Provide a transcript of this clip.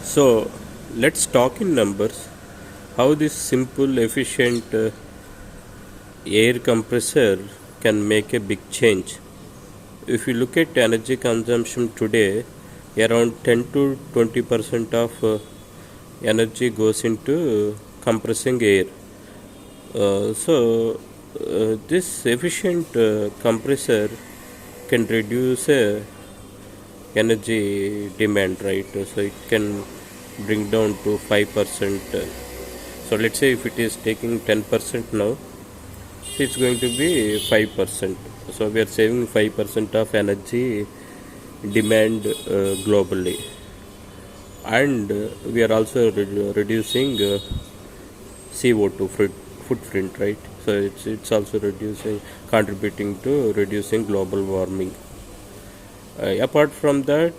So let's talk in numbers how this simple, efficient air compressor can make a big change. If you look at energy consumption today, around 10 to 20% of energy goes into compressing air. This efficient compressor can reduce energy demand, right? So it can bring down to 5%. So let's say if it is taking 10% now, so it's going to be 5%. So we are saving 5% of energy demand globally, and we are also reducing CO2 footprint, right? So it's also reducing, contributing to reducing global warming. Apart from that,